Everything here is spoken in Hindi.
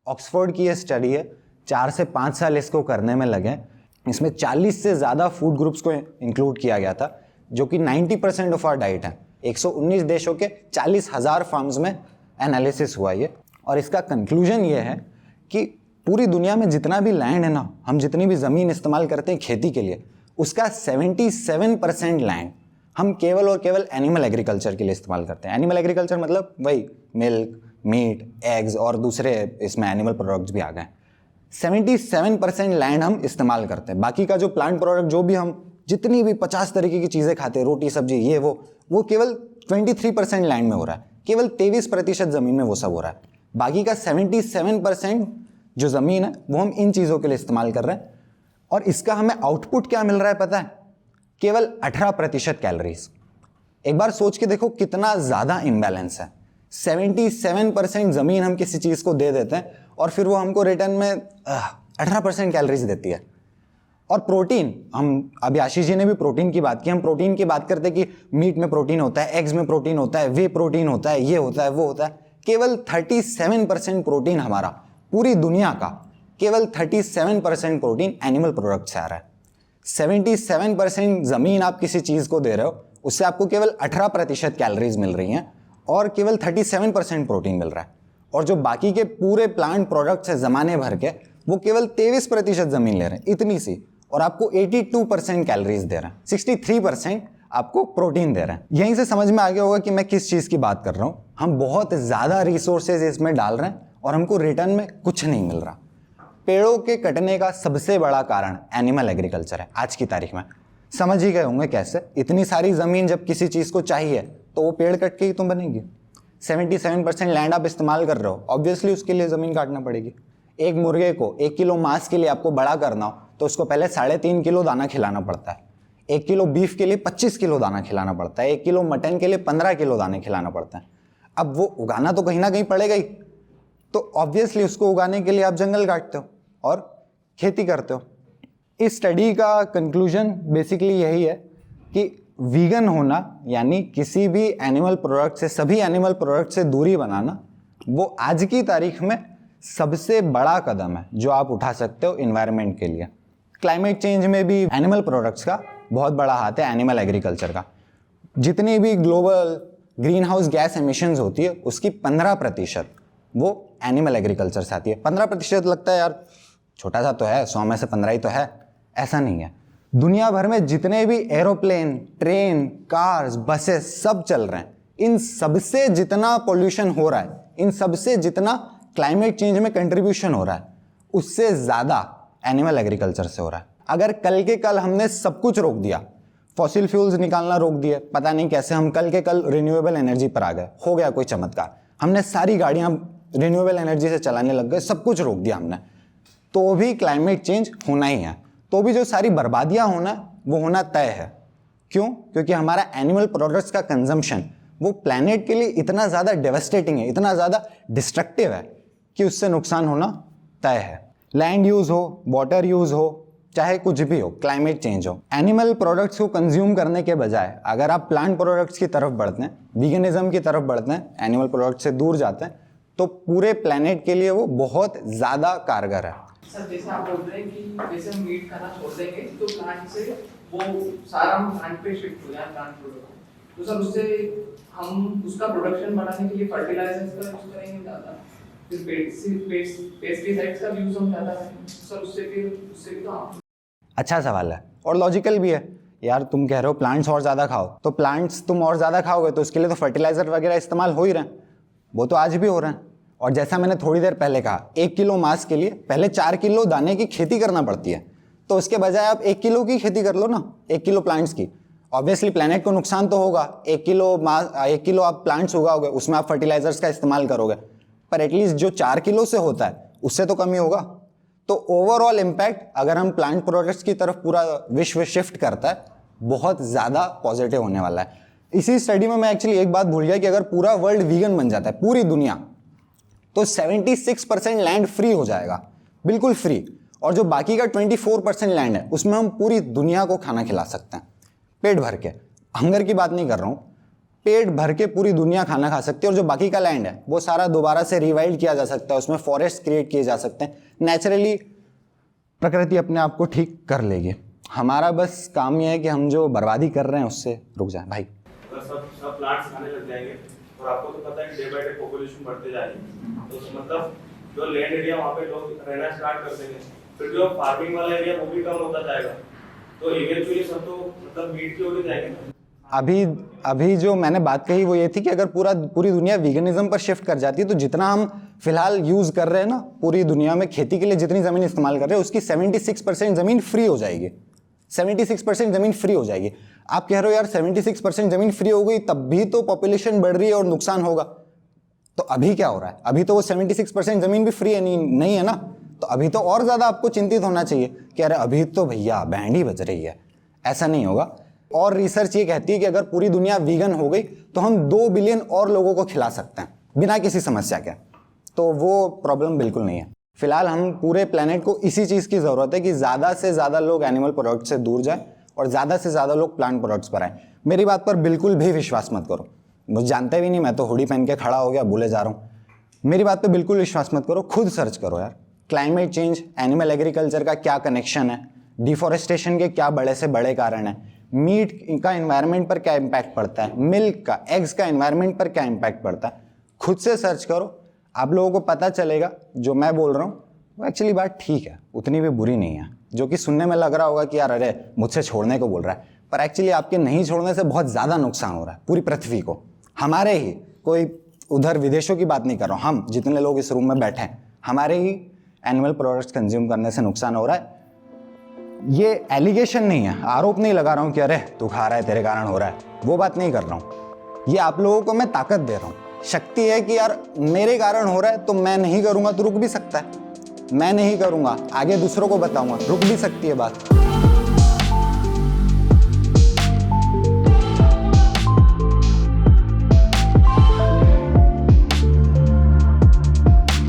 ऑक्सफोर्ड की ये स्टडी है, 4 से 5 साल इसको करने में लगे। इसमें 40 से ज़्यादा फूड ग्रुप्स को इंक्लूड किया गया था, जो कि 90% ऑफ आवर डाइट है। 119 देशों के 40,000 फार्म्स में एनालिसिस हुआ ये, और इसका कंक्लूजन ये है कि पूरी दुनिया में जितना भी लैंड है ना, हम जितनी भी ज़मीन इस्तेमाल करते हैं खेती के लिए, उसका 77% लैंड हम केवल और केवल एनिमल एग्रीकल्चर के लिए इस्तेमाल करते हैं। एनिमल एग्रीकल्चर मतलब वही मिल्क, मीट, एग्स और दूसरे इसमें एनिमल प्रोडक्ट्स भी आ गए। 77% लैंड हम इस्तेमाल करते हैं। बाकी का जो प्लांट प्रोडक्ट, जो भी हम जितनी भी 50 तरीके की चीज़ें खाते हैं, रोटी सब्जी ये वो केवल 23% लैंड में हो रहा है। केवल 23% ज़मीन में वो सब हो रहा है। बाकी का 77% जो ज़मीन है वो हम इन चीज़ों के लिए इस्तेमाल कर रहे हैं, और इसका हमें आउटपुट क्या मिल रहा है पता है? केवल 18% कैलोरीज। एक बार सोच के देखो कितना ज़्यादा इम्बैलेंस है। 77% ज़मीन हम किसी चीज़ को दे देते हैं और फिर वो हमको रिटर्न में 18% कैलोरीज देती है। और प्रोटीन, हम अभी आशीष जी ने भी प्रोटीन की बात की, हम प्रोटीन की बात करते हैं कि मीट में प्रोटीन होता है, एग्स में प्रोटीन होता है, वे प्रोटीन होता है, ये होता है, वो होता है। केवल 37% प्रोटीन हमारा, पूरी दुनिया का केवल 37% प्रोटीन एनिमल प्रोडक्ट से आ रहा है। 77% ज़मीन आप किसी चीज़ को दे रहे हो, उससे आपको केवल 18% कैलोरीज मिल रही हैं और केवल 37% प्रोटीन मिल रहा है। और जो बाकी के पूरे प्लांट प्रोडक्ट्स है ज़माने भर के, वो केवल 23% ज़मीन ले रहे हैं, इतनी सी, और आपको 82% कैलोरीज दे रहे हैं, 63% आपको प्रोटीन दे रहे हैं। यहीं से समझ में आ गया होगा कि मैं किस चीज़ की बात कर रहा हूँ। हम बहुत ज़्यादा रिसोर्सेज इसमें डाल रहे हैं और हमको रिटर्न में कुछ नहीं मिल रहा। पेड़ों के कटने का सबसे बड़ा कारण एनिमल एग्रीकल्चर है आज की तारीख में। समझ ही गए होंगे कैसे। इतनी सारी ज़मीन जब किसी चीज़ को चाहिए तो वो पेड़ कट के ही तो बनेगी। 77% लैंड आप इस्तेमाल कर रहे हो, ऑब्वियसली उसके लिए ज़मीन काटना पड़ेगी। एक मुर्गे को 1 किलो मांस के लिए आपको बड़ा करना हो तो उसको पहले 3.5 किलो दाना खिलाना पड़ता है। 1 किलो बीफ के लिए 25 किलो दाना खिलाना पड़ता है। 1 किलो मटन के लिए 15 किलो दाने खिलाना पड़ता है। अब वो उगाना तो कहीं ना कहीं पड़ेगा ही, तो ऑब्वियसली उसको उगाने के लिए आप जंगल काटते हो और खेती करते हो। इस स्टडी का कंक्लूजन बेसिकली यही है कि वीगन होना, यानी किसी भी एनिमल प्रोडक्ट से, सभी एनिमल प्रोडक्ट से दूरी बनाना, वो आज की तारीख में सबसे बड़ा कदम है जो आप उठा सकते हो एनवायरनमेंट के लिए। क्लाइमेट चेंज में भी एनिमल प्रोडक्ट्स का बहुत बड़ा हाथ है, एनिमल एग्रीकल्चर का। जितनी भी global green house gas emissions होती है उसकी 15% वो एनिमल एग्रीकल्चर से आती है। 15% लगता है यार छोटा सा तो है, 100 में से 15 ही तो है, ऐसा नहीं है। दुनिया भर में जितने भी एरोप्लेन, ट्रेन, कार्स, बसेस सब चल रहे हैं, इन सबसे जितना पोल्यूशन हो रहा है, इन सबसे जितना क्लाइमेट चेंज में कंट्रीब्यूशन हो रहा है, उससे ज़्यादा एनिमल एग्रीकल्चर से हो रहा है। अगर कल के कल हमने सब कुछ रोक दिया, फॉसिल फ्यूल्स निकालना रोक दिए, पता नहीं कैसे हम कल के कल रिन्यूएबल एनर्जी पर आ गए, हो गया कोई चमत्कार, हमने सारी गाड़ियां रिन्यूएबल एनर्जी से चलाने लग गए, सब कुछ रोक दिया हमने, तो भी क्लाइमेट चेंज होना ही है। तो भी जो सारी बर्बादियां होना वो होना तय है। क्यों? क्योंकि हमारा एनिमल प्रोडक्ट्स का कंजम्पशन वो प्लैनेट के लिए इतना ज़्यादा डेवस्टेटिंग है, इतना ज़्यादा डिस्ट्रक्टिव है कि उससे नुकसान होना तय है। लैंड यूज़ हो, वाटर यूज़ हो, चाहे कुछ भी हो, क्लाइमेट चेंज हो, एनिमल प्रोडक्ट्स को कंज्यूम करने के बजाय अगर आप प्लांट प्रोडक्ट्स की तरफ बढ़ते हैं, वीगनिज्म की तरफ बढ़ते हैं, एनिमल प्रोडक्ट्स से दूर जाते हैं, तो पूरे प्लैनेट के लिए वो बहुत ज़्यादा कारगर है। सर जैसे आप बोल रहे हैं कि जैसे हम मीट खाना छोड़ देंगे तो प्लांट से वो सारा हम प्लांट पे शिफ्ट हो जाए, प्लांट प्रोडक्ट, तो सर उससे हम उसका प्रोडक्शन बढ़ाने के लिए फर्टिलाइजर्स का यूज करेंगे ज़्यादा, फिर पेस्टिसाइड्स का यूज हम ज़्यादा करेंगे सर, उससे भी तो आप। अच्छा सवाल है और लॉजिकल भी है यार। तुम कह रहे हो प्लांट्स और ज़्यादा खाओ, तो प्लांट्स तुम और ज़्यादा खाओगे तो उसके लिए तो फर्टिलाइजर वगैरह इस्तेमाल हो ही रहे हैं, वो तो आज भी हो रहे हैं। और जैसा मैंने थोड़ी देर पहले कहा, 1 किलो मांस के लिए पहले 4 किलो दाने की खेती करना पड़ती है, तो उसके बजाय आप 1 किलो की खेती कर लो ना, 1 किलो प्लांट्स की। ऑब्वियसली प्लैनेट को नुकसान तो होगा, 1 किलो आप प्लांट्स उगाओगे, उसमें आप फर्टिलाइजर्स का इस्तेमाल करोगे, पर एटलीस्ट जो 4 किलो से होता है उससे तो कम ही होगा। तो ओवरऑल इम्पैक्ट अगर हम प्लांट प्रोडक्ट्स की तरफ पूरा विश्व शिफ्ट करता है, बहुत ज़्यादा पॉजिटिव होने वाला है। इसी स्टडी में मैं एक्चुअली एक बात भूल गया कि अगर पूरा वर्ल्ड वीगन बन जाता है, पूरी दुनिया, तो 76% लैंड फ्री हो जाएगा, बिल्कुल फ्री। और जो बाकी का 24% लैंड है उसमें हम पूरी दुनिया को खाना खिला सकते हैं पेट भर के। हंगर की बात नहीं कर रहा हूँ, पेट भर के पूरी दुनिया खाना खा सकती है, और जो बाकी का लैंड है वो सारा दोबारा से रिवाइल्ड किया जा सकता है, उसमें फॉरेस्ट क्रिएट किए जा सकते हैं, नेचुरली प्रकृति अपने आप को ठीक कर लेगी। हमारा बस काम यह है कि हम जो बर्बादी कर रहे हैं उससे रुक जाए भाई। अगर सब प्लांट्स खाने लग जाएंगे, और आपको तो पता है कि डे बाय डे पॉपुलेशन बढ़ते जाएगी, तो मतलब जो लैंड एरिया वहाँ पे लोग रहना स्टार्ट कर देंगे, फिर जो फार्मिंग वाला एरिया वो भी कम होता जाएगा, तो इवेंचुअली सब तो मतलब मीट की ओर जाएंगे ना। अभी जो मैंने बात कही वो ये थी कि अगर पूरी दुनिया वीगनिज्म पर शिफ्ट कर जाती है, तो जितना हम फिलहाल यूज कर रहे हैं ना पूरी दुनिया में खेती के लिए जितनी जमीन इस्तेमाल कर रहे हैं उसकी 76% जमीन फ्री हो जाएगी। 76% जमीन फ्री हो जाएगी। आप कह रहे हो यार 76% जमीन फ्री हो गई तब भी तो पॉपुलेशन बढ़ रही है और नुकसान होगा, तो अभी क्या हो रहा है? अभी तो वो 76% जमीन भी फ्री है नहीं है ना, तो अभी तो और ज्यादा आपको चिंतित होना चाहिए कि अरे अभी तो भैया बैंड ही बज रही है। ऐसा नहीं होगा। और रिसर्च ये कहती है कि अगर पूरी दुनिया वीगन हो गई तो हम 2 बिलियन और लोगों को खिला सकते हैं बिना किसी समस्या के, तो वो प्रॉब्लम बिल्कुल नहीं है। फिलहाल हम पूरे प्लेनेट को इसी चीज़ की ज़रूरत है कि ज़्यादा से ज़्यादा लोग एनिमल प्रोडक्ट से दूर जाएं और ज़्यादा से ज़्यादा लोग प्लांट प्रोडक्ट्स पर आएँ। मेरी बात पर बिल्कुल भी विश्वास मत करो, मुझे जानते भी नहीं, मैं तो हुडी पहन के खड़ा हो गया बोले जा रहा हूँ। मेरी बात पर बिल्कुल विश्वास मत करो, खुद सर्च करो यार। क्लाइमेट चेंज, एनिमल एग्रीकल्चर का क्या कनेक्शन है, डिफॉरेस्टेशन के क्या बड़े से बड़े कारण हैं, मीट का एनवायरनमेंट पर क्या इम्पैक्ट पड़ता है, मिल्क का, एग्स का एनवायरनमेंट पर क्या इम्पैक्ट पड़ता है। खुद से सर्च करो, आप लोगों को पता चलेगा जो मैं बोल रहा हूँ वो एक्चुअली बात ठीक है, उतनी भी बुरी नहीं है। जो कि सुनने में लग रहा होगा कि यार अरे मुझसे छोड़ने को बोल रहा है, पर एक्चुअली आपके नहीं छोड़ने से बहुत ज़्यादा नुकसान हो रहा है पूरी पृथ्वी को। हमारे ही, कोई उधर विदेशों की बात नहीं कर रहा हूँ, हम जितने लोग इस रूम में बैठे हैं हमारे ही एनिमल प्रोडक्ट्स कंज्यूम करने से नुकसान हो रहा है। ये एलिगेशन नहीं है, आरोप नहीं लगा रहा हूँ कि अरे तू खा रहा है तेरे कारण हो रहा है, वो बात नहीं कर रहा हूँ। ये आप लोगों को मैं ताकत दे रहा हूँ, शक्ति है कि यार मेरे कारण हो रहा है तो मैं नहीं करूँगा तो रुक भी सकता है, मैं नहीं करूँगा आगे दूसरों को बताऊँगा, रुक भी सकती है बात।